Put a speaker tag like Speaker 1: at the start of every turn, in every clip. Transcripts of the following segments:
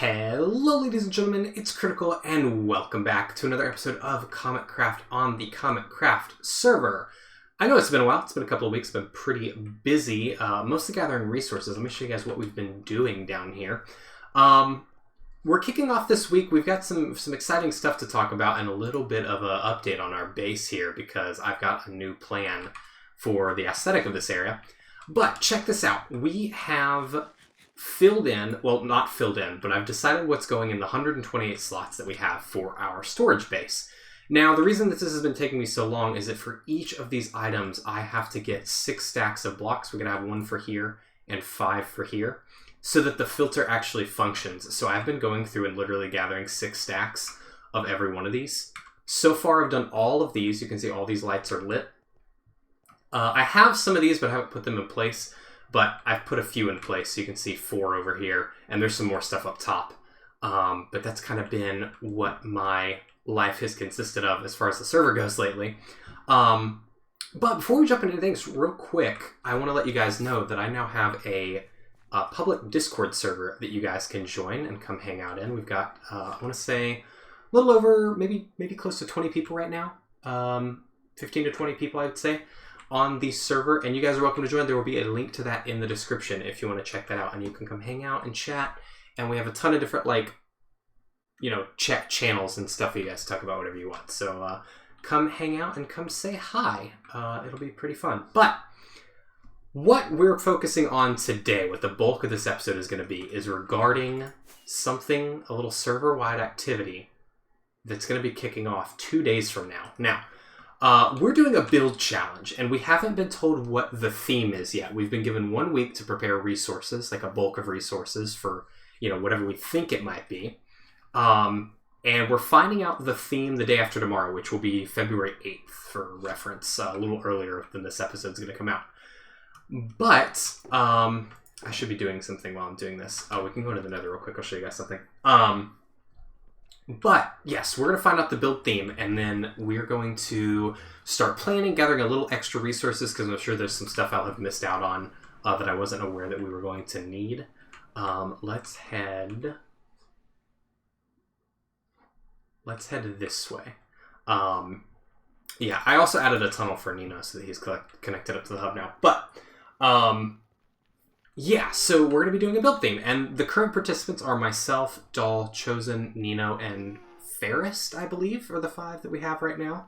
Speaker 1: Hello ladies and gentlemen, it's Critical and welcome back to another episode of ComicCraft on the ComicCraft server. I know it's been a while, it's been a couple of weeks, been pretty busy, mostly gathering resources. Let me show you guys what we've been doing down here. We're kicking off this week, we've got some exciting stuff to talk about and a little bit of an update on our base here because I've got a new plan for the aesthetic of this area. But check this out, we have filled in, well not filled in, but I've decided what's going in the 128 slots that we have for our storage base. Now the reason that this has been taking me so long is that for each of these items I have to get 6 stacks of blocks. We're going to have 1 for here and 5 for here so that the filter actually functions. So I've been going through and literally gathering 6 stacks of every one of these. So far I've done all of these. You can see all these lights are lit. I have some of these but I haven't put them in place. But I've put a few in place, so you can see 4 over here, and there's some more stuff up top. But that's kind of been what my life has consisted of as far as the server goes lately. But before we jump into things real quick, I want to let you guys know that I now have a public Discord server that you guys can join and come hang out in. We've got, I want to say, a little over, maybe close to 20 people right now. 15 to 20 people, I'd say, on the server, and you guys are welcome to join. There will be a link to that in the description if you want to check that out, and you can come hang out and chat, and we have a ton of different, like, you know, chat channels and stuff for you guys to talk about whatever you want. So come hang out and come say hi. It'll be pretty fun. But what we're focusing on today, what the bulk of this episode is going to be, is regarding something, a little server-wide activity that's going to be kicking off 2 days from now. Now, we're doing a build challenge, and we haven't been told what the theme is yet. We've been given 1 week to prepare resources, like a bulk of resources for, you know, whatever we think it might be. And we're finding out the theme the day after tomorrow, which will be February 8th, for reference, a little earlier than this episode's going to come out. But, I should be doing something while I'm doing this. Oh, we can go into the nether real quick. I'll show you guys something. But, yes, we're going to find out the build theme, and then we're going to start planning, gathering a little extra resources, because I'm sure there's some stuff I'll have missed out on that I wasn't aware that we were going to need. Let's head this way. Yeah, I also added a tunnel for Nino, so that he's connected up to the hub now. But, yeah, so we're going to be doing a build theme, and the current participants are myself, Doll, Chosen, Nino, and Fairest, I believe, are the 5 that we have right now,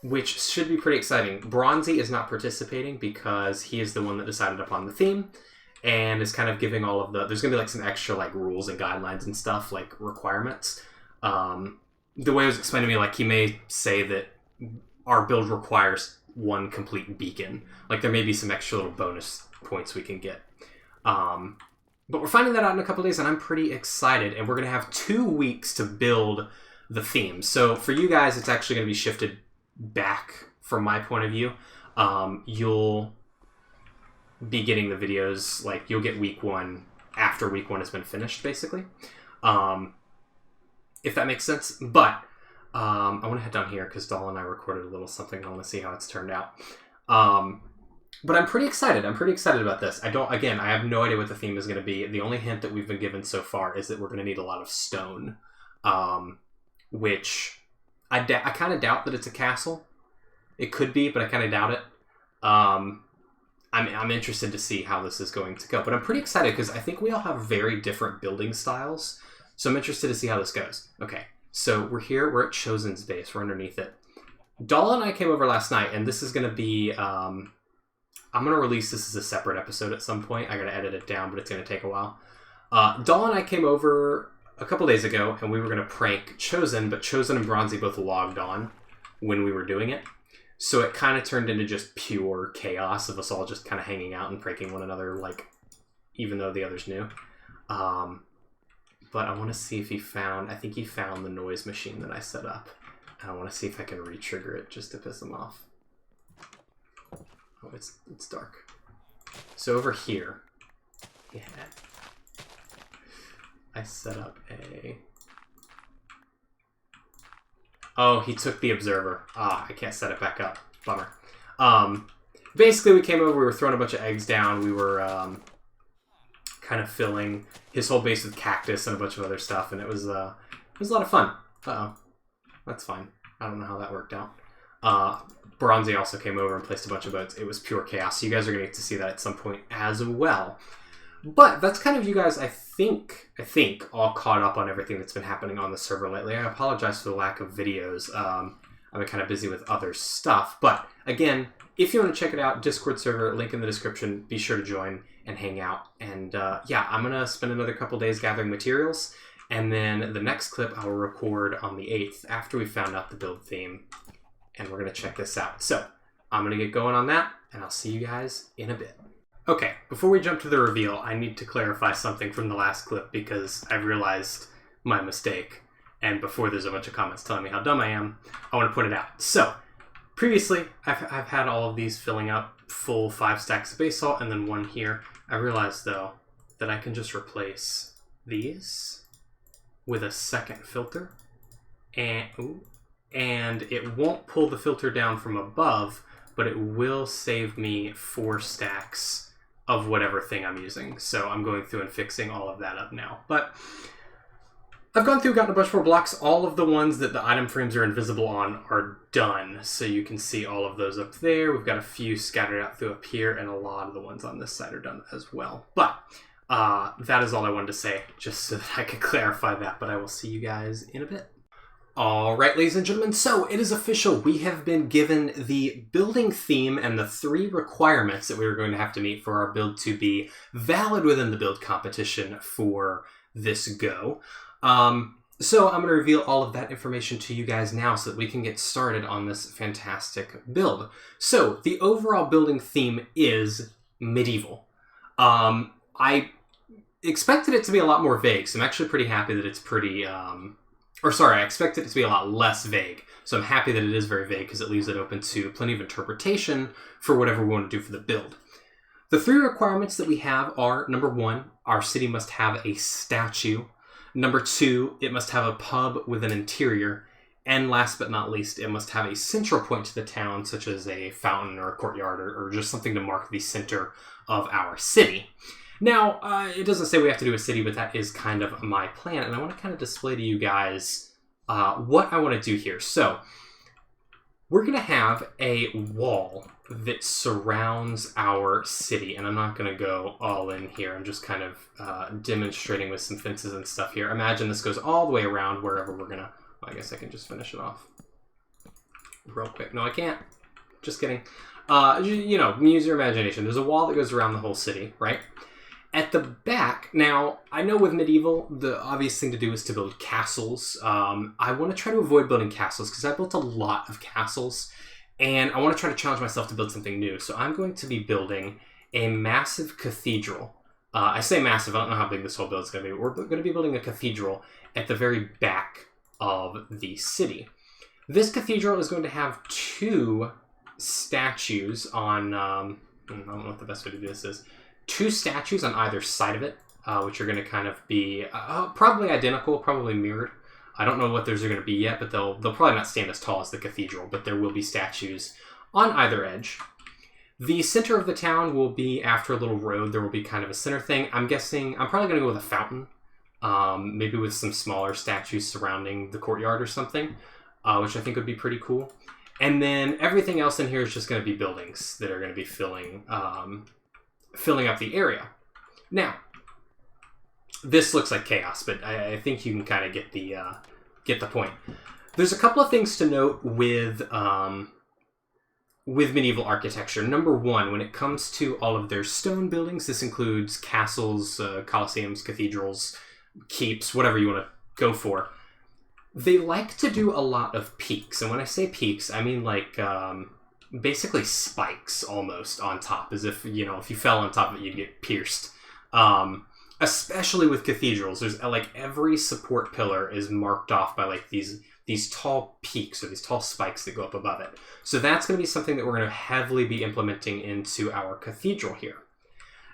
Speaker 1: which should be pretty exciting. Brawnzy is not participating because he is the one that decided upon the theme, and is kind of giving all of the... There's going to be like some extra like rules and guidelines and stuff, like requirements. The way it was explained to me, like he may say that our build requires 1 complete beacon. Like there may be some extra little bonus points we can get. But we're finding that out in a couple days, and I'm pretty excited. And we're going to have 2 weeks to build the theme. So for you guys, it's actually going to be shifted back from my point of view. You'll be getting the videos, like you'll get week 1 after week 1 has been finished, basically. If that makes sense. But I want to head down here because Doll and I recorded a little something. I want to see how it's turned out. But I'm pretty excited. I'm pretty excited about this. I have no idea what the theme is going to be. The only hint that we've been given so far is that we're going to need a lot of stone, which I kind of doubt that it's a castle. It could be, but I kind of doubt it. I'm interested to see how this is going to go. But I'm pretty excited because I think we all have very different building styles. So I'm interested to see how this goes. Okay, so we're here. We're at Chosen's base. We're underneath it. Doll and I came over last night, and this is going to be... I'm going to release this as a separate episode at some point. I got to edit it down, but it's going to take a while. Doll and I came over a couple days ago, and we were going to prank Chosen, but Chosen and Brawnzy both logged on when we were doing it. So it kind of turned into just pure chaos of us all just kind of hanging out and pranking one another, like, even though the others knew. But I want to see if he found... I think he found the noise machine that I set up. And I want to see if I can re-trigger it just to piss him off. Oh, it's dark. So over here, yeah, I set up a... Oh, he took the observer. Ah, I can't set it back up. Bummer. Basically, we came over, we were throwing a bunch of eggs down, we were kind of filling his whole base with cactus and a bunch of other stuff, and it was a lot of fun. Uh-oh. That's fine. I don't know how that worked out. Brawnzy also came over and placed a bunch of boats. It was pure chaos. So you guys are going to get to see that at some point as well. But that's kind of you guys, I think, all caught up on everything that's been happening on the server lately. I apologize for the lack of videos. I've been kind of busy with other stuff. But again, if you want to check it out, Discord server, link in the description. Be sure to join and hang out. And yeah, I'm going to spend another couple days gathering materials. And then the next clip I'll record on the 8th after we found out the build theme. And we're going to check this out. So I'm going to get going on that, and I'll see you guys in a bit. Okay, before we jump to the reveal, I need to clarify something from the last clip because I've realized my mistake. And before there's a bunch of comments telling me how dumb I am, I want to point it out. So, previously, I've had all of these filling up full 5 stacks of basalt and then 1 here. I realized, though, that I can just replace these with a second filter. And it won't pull the filter down from above, but it will save me 4 stacks of whatever thing I'm using. So I'm going through and fixing all of that up now. But I've gone through, gotten a bunch more blocks. All of the ones that the item frames are invisible on are done. So you can see all of those up there. We've got a few scattered out through up here, and a lot of the ones on this side are done as well. But that is all I wanted to say, just so that I could clarify that. But I will see you guys in a bit. Alright, ladies and gentlemen, so it is official. We have been given the building theme and the 3 requirements that we were going to have to meet for our build to be valid within the build competition for this go. So I'm going to reveal all of that information to you guys now so that we can get started on this fantastic build. So the overall building theme is medieval. I expected it to be a lot more vague, so I'm actually pretty happy that it's pretty... I expected it to be a lot less vague. So I'm happy that it is very vague because it leaves it open to plenty of interpretation for whatever we want to do for the build. The 3 requirements that we have are, number 1, our city must have a statue. Number 2, it must have a pub with an interior. And last but not least, it must have a central point to the town, such as a fountain or a courtyard or just something to mark the center of our city. Now, it doesn't say we have to do a city, but that is kind of my plan, and I want to kind of display to you guys what I want to do here. So, we're going to have a wall that surrounds our city, and I'm not going to go all in here. I'm just kind of demonstrating with some fences and stuff here. Imagine this goes all the way around wherever we're going to... Well, I guess I can just finish it off real quick. No, I can't. Just kidding. You know, use your imagination. There's a wall that goes around the whole city, right? At the back, now, I know with medieval, the obvious thing to do is to build castles. I want to try to avoid building castles because I built a lot of castles, and I want to try to challenge myself to build something new. So I'm going to be building a massive cathedral. I say massive, I don't know how big this whole build is going to be, but we're going to be building a cathedral at the very back of the city. This cathedral is going to have 2 statues on, I don't know what the best way to do this is. 2 statues on either side of it, which are going to kind of be probably identical, probably mirrored. I don't know what those are going to be yet, but they'll probably not stand as tall as the cathedral, but there will be statues on either edge. The center of the town will be after a little road. There will be kind of a center thing. I'm guessing I'm probably going to go with a fountain, maybe with some smaller statues surrounding the courtyard or something, which I think would be pretty cool. And then everything else in here is just going to be buildings that are going to be filling up the area. Now, this looks like chaos, but I think you can kind of get the point. There's a couple of things to note with medieval architecture. Number 1, when it comes to all of their stone buildings, this includes castles, colosseums, cathedrals, keeps, whatever you want to go for. They like to do a lot of peaks, and when I say peaks, I mean like basically spikes almost on top, as if, you know, if you fell on top of it, you'd get pierced. Especially with cathedrals, there's like every support pillar is marked off by like these tall peaks or these tall spikes that go up above it. So that's going to be something that we're going to heavily be implementing into our cathedral here.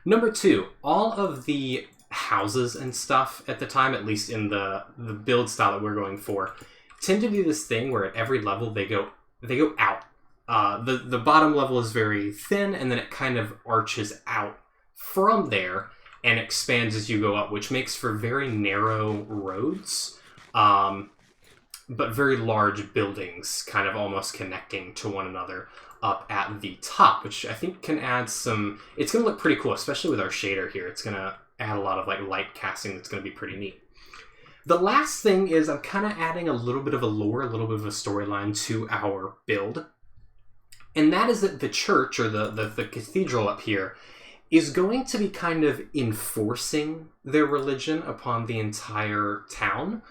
Speaker 1: Number 2, all of the houses and stuff at the time, at least in the build style that we're going for, tend to do this thing where at every level they go out. The bottom level is very thin, and then it kind of arches out from there. and expands as you go up, which makes for very narrow roads, but very large buildings kind of almost connecting to one another up at the top, which I think can add some... It's going to look pretty cool, especially with our shader here. It's going to add a lot of like light casting that's going to be pretty neat. The last thing is I'm kind of adding a little bit of a lore, a little bit of a storyline to our build. And that is that the church, or the cathedral up here, is going to be kind of enforcing their religion upon the entire town.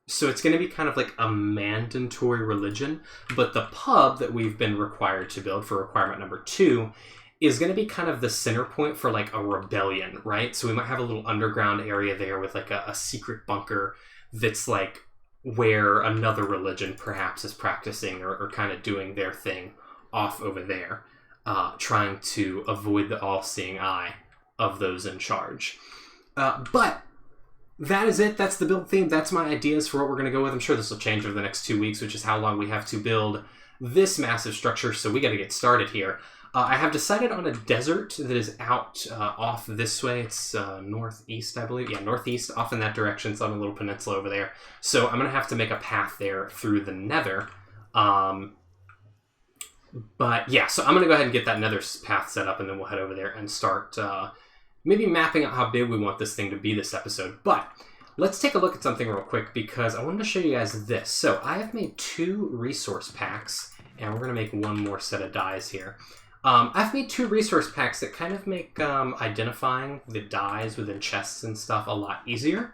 Speaker 1: So it's going to be kind of like a mandatory religion, but the pub that we've been required to build for requirement number 2 is going to be kind of the center point for like a rebellion, right? So we might have a little underground area there with like a secret bunker that's like where another religion perhaps is practicing or kind of doing their thing off over there, trying to avoid the all-seeing eye of those in charge. But that is it. That's the build theme. That's my ideas for what we're going to go with. I'm sure this will change over the next 2 weeks, which is how long we have to build this massive structure. So we got to get started here. I have decided on a desert that is out off this way. It's northeast, I believe. Yeah, northeast, off in that direction. It's on a little peninsula over there. So I'm going to have to make a path there through the nether. But yeah, so I'm going to go ahead and get that nether path set up, and then we'll head over there and start... maybe mapping out how big we want this thing to be this episode. But let's take a look at something real quick, because I wanted to show you guys this. So I have made 2 resource packs, and we're going to make one more set of dyes here. I've made 2 resource packs that kind of make identifying the dyes within chests and stuff a lot easier.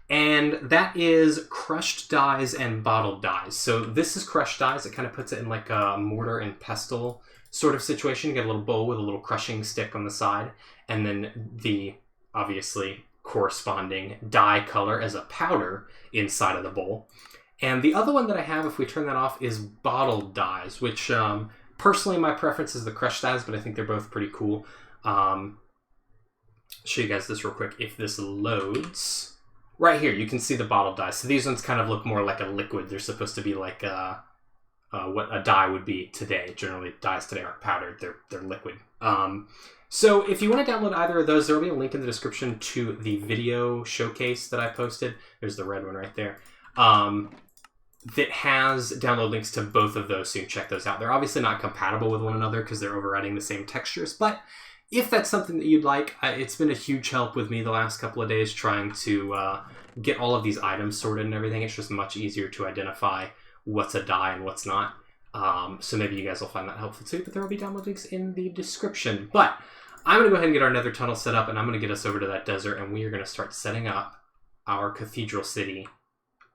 Speaker 1: And that is crushed dyes and bottled dyes. So this is crushed dyes. It kind of puts it in like a mortar and pestle sort of situation. You get a little bowl with a little crushing stick on the side, and then the obviously corresponding dye color as a powder inside of the bowl. And the other one that I have, if we turn that off, is bottled dyes, which personally my preference is the crushed dyes, but I think they're both pretty cool. Show you guys this real quick. If this loads, right here you can see the bottled dyes. So these ones kind of look more like a liquid. They're supposed to be like what a dye would be today. Generally, dyes today aren't powdered; they're liquid. So if you want to download either of those, there will be a link in the description to the video showcase that I posted. There's the red one right there. That has download links to both of those, so you can check those out. They're obviously not compatible with one another because they're overriding the same textures, but if that's something that you'd like, it's been a huge help with me the last couple of days trying to get all of these items sorted and everything. It's just much easier to identify what's a dye and what's not. So maybe you guys will find that helpful too, but there will be download links in the description. But I'm going to go ahead and get our nether tunnel set up, and I'm going to get us over to that desert, and we are going to start setting up our cathedral city.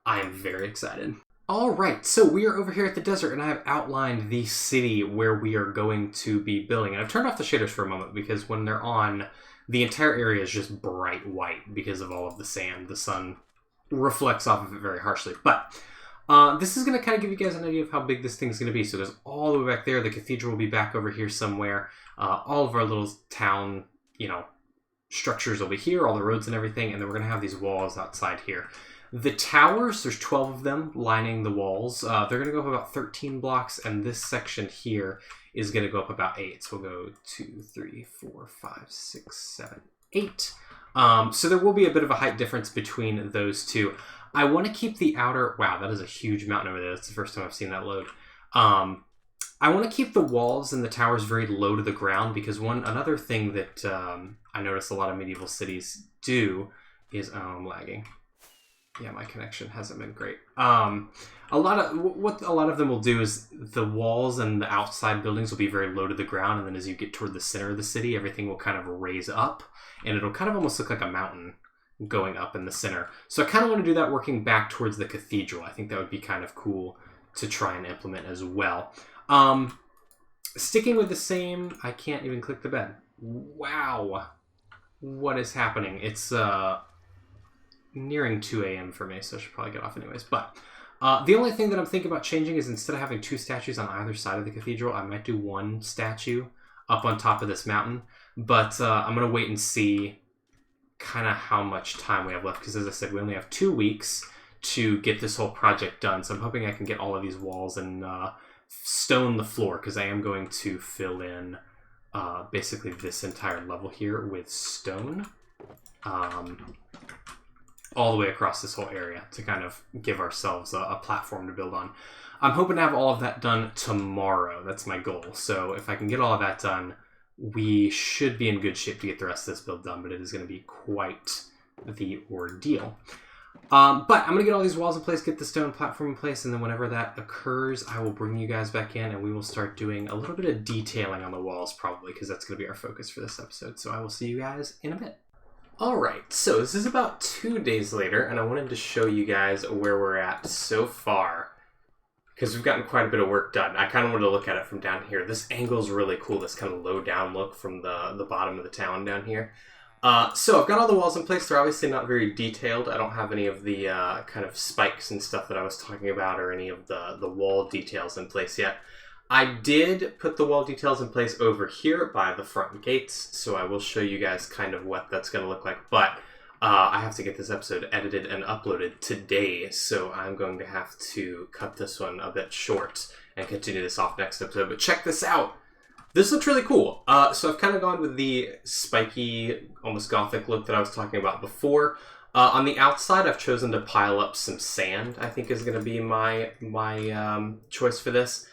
Speaker 1: I am very excited. All right, so we are over here at the desert, and I have outlined the city where we are going to be building. And I've turned off the shaders for a moment because when they're on, the entire area is just bright white because of all of the sand. The sun reflects off of it very harshly. But this is going to kind of give you guys an idea of how big this thing's going to be. So there's all the way back there. The cathedral will be back over here somewhere. All of our little town, structures will be here, all the roads and everything. And then we're going to have these walls outside here. The towers, there's 12 of them lining the walls. They're going to go up about 13 blocks, and this section here is going to go up about 8. So we'll go 2, 3, 4, 5, 6, 7, 8. So there will be a bit of a height difference between those two. I want to keep the outer... Wow, that is a huge mountain over there. That's the first time I've seen that load. I want to keep the walls and the towers very low to the ground, because another thing that I notice a lot of medieval cities do is... Oh, I'm lagging. Yeah, my connection hasn't been great. A lot of them will do is the walls and the outside buildings will be very low to the ground, and then as you get toward the center of the city, everything will kind of raise up, and it'll kind of almost look like a mountain going up in the center. So I kind of want to do that working back towards the cathedral. I think that would be kind of cool to try and implement as well. Sticking with the same... I can't even click the bed. Wow. What is happening? It's... nearing 2 a.m. for me, so I should probably get off anyways. But the only thing that I'm thinking about changing is instead of having 2 statues on either side of the cathedral, I might do 1 statue up on top of this mountain. But I'm going to wait and see kind of how much time we have left, because as I said, we only have 2 weeks to get this whole project done. So I'm hoping I can get all of these walls and stone the floor, because I am going to fill in basically this entire level here with stone. All the way across this whole area to kind of give ourselves a platform to build on. I'm hoping to have all of that done tomorrow. That's my goal. So if I can get all of that done, we should be in good shape to get the rest of this build done, but it is going to be quite the ordeal. But I'm going to get all these walls in place, get the stone platform in place, and then whenever that occurs, I will bring you guys back in and we will start doing a little bit of detailing on the walls probably, because that's going to be our focus for this episode. So I will see you guys in a bit. Alright, so this is about 2 days later, and I wanted to show you guys where we're at so far, because we've gotten quite a bit of work done. I kind of wanted to look at it from down here. This angle is really cool, this kind of low down look from the bottom of the town down here. So I've got all the walls in place. They're obviously not very detailed. I don't have any of the kind of spikes and stuff that I was talking about, or any of the wall details in place yet. I did put the wall details in place over here by the front gates, so I will show you guys kind of what that's going to look like. But I have to get this episode edited and uploaded today, so I'm going to have to cut this one a bit short and continue this off next episode. But check this out! This looks really cool. So I've kind of gone with the spiky, almost gothic look that I was talking about before. On the outside, I've chosen to pile up some sand, I think is going to be my choice for this.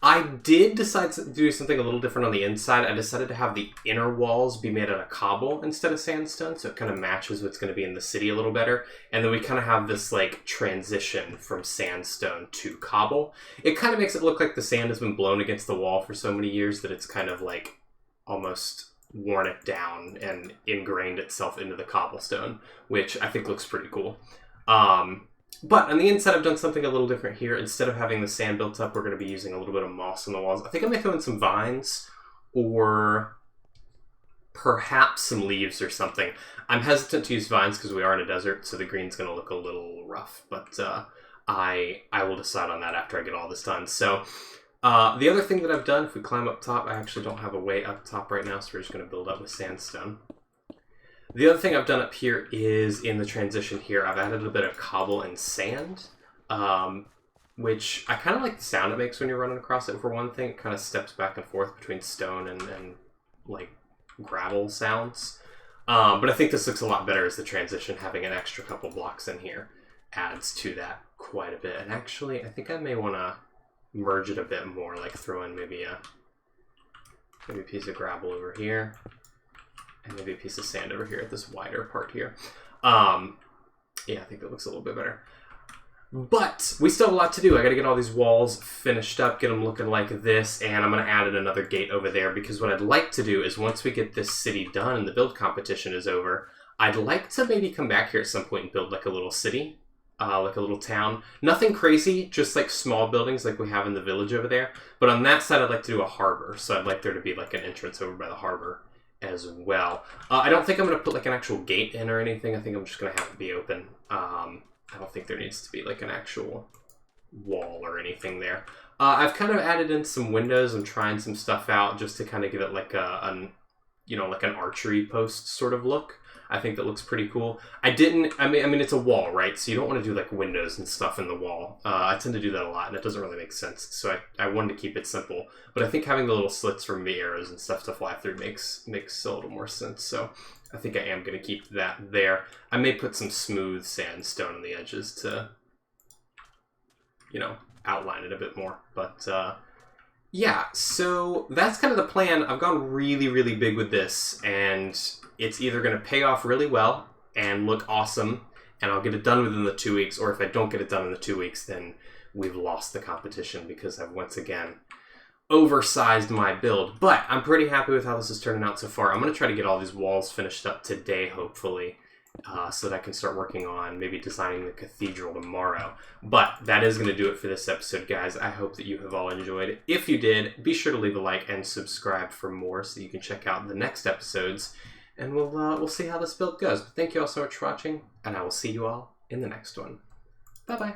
Speaker 1: I did decide to do something a little different on the inside. I decided to have the inner walls be made out of cobble instead of sandstone, so it kind of matches what's going to be in the city a little better. And then we kind of have this like transition from sandstone to cobble. It kind of makes it look like the sand has been blown against the wall for so many years that it's kind of like almost worn it down and ingrained itself into the cobblestone, which I think looks pretty cool. But on the inside, I've done something a little different here. Instead of having the sand built up, we're going to be using a little bit of moss on the walls. I think I may throw in some vines or perhaps some leaves or something. I'm hesitant to use vines because we are in a desert, so the green's going to look a little rough. But I will decide on that after I get all this done. So the other thing that I've done, if we climb up top, I actually don't have a way up top right now, so we're just going to build up with sandstone. The other thing I've done up here is in the transition here, I've added a bit of cobble and sand, which I kind of like the sound it makes when you're running across it for one thing. It kind of steps back and forth between stone and like gravel sounds. But I think this looks a lot better as the transition. Having an extra couple blocks in here adds to that quite a bit. And actually, I think I may want to merge it a bit more, like throw in maybe a piece of gravel over here. And maybe a piece of sand over here at this wider part here. Yeah, I think that looks a little bit better. But we still have a lot to do. I got to get all these walls finished up, get them looking like this, and I'm going to add in another gate over there, because what I'd like to do is once we get this city done and the build competition is over, I'd like to maybe come back here at some point and build like a little city, like a little town. Nothing crazy, just like small buildings like we have in the village over there. But on that side, I'd like to do a harbor, so I'd like there to be like an entrance over by the harbor as well. I don't think I'm going to put like an actual gate in or anything. I think I'm just going to have it be open. I don't think there needs to be like an actual wall or anything there. I've kind of added in some windows and trying some stuff out just to kind of give it like an archery post sort of look. I think that looks pretty cool. I mean, it's a wall, right? So you don't want to do like windows and stuff in the wall. I tend to do that a lot, and it doesn't really make sense. So I wanted to keep it simple. But I think having the little slits for me arrows and stuff to fly through makes a little more sense. So I think I am going to keep that there. I may put some smooth sandstone on the edges to, outline it a bit more. But yeah, so that's kind of the plan. I've gone really, really big with this, and it's either going to pay off really well and look awesome, and I'll get it done within the 2 weeks, or if I don't get it done in the 2 weeks, then we've lost the competition because I've once again oversized my build. But I'm pretty happy with how this is turning out so far. I'm going to try to get all these walls finished up today, hopefully, so that I can start working on maybe designing the cathedral tomorrow. But that is going to do it for this episode, guys. I hope that you have all enjoyed. If you did, be sure to leave a like and subscribe for more so you can check out the next episodes. And we'll see how this build goes. But thank you all so much for watching, and I will see you all in the next one. Bye-bye.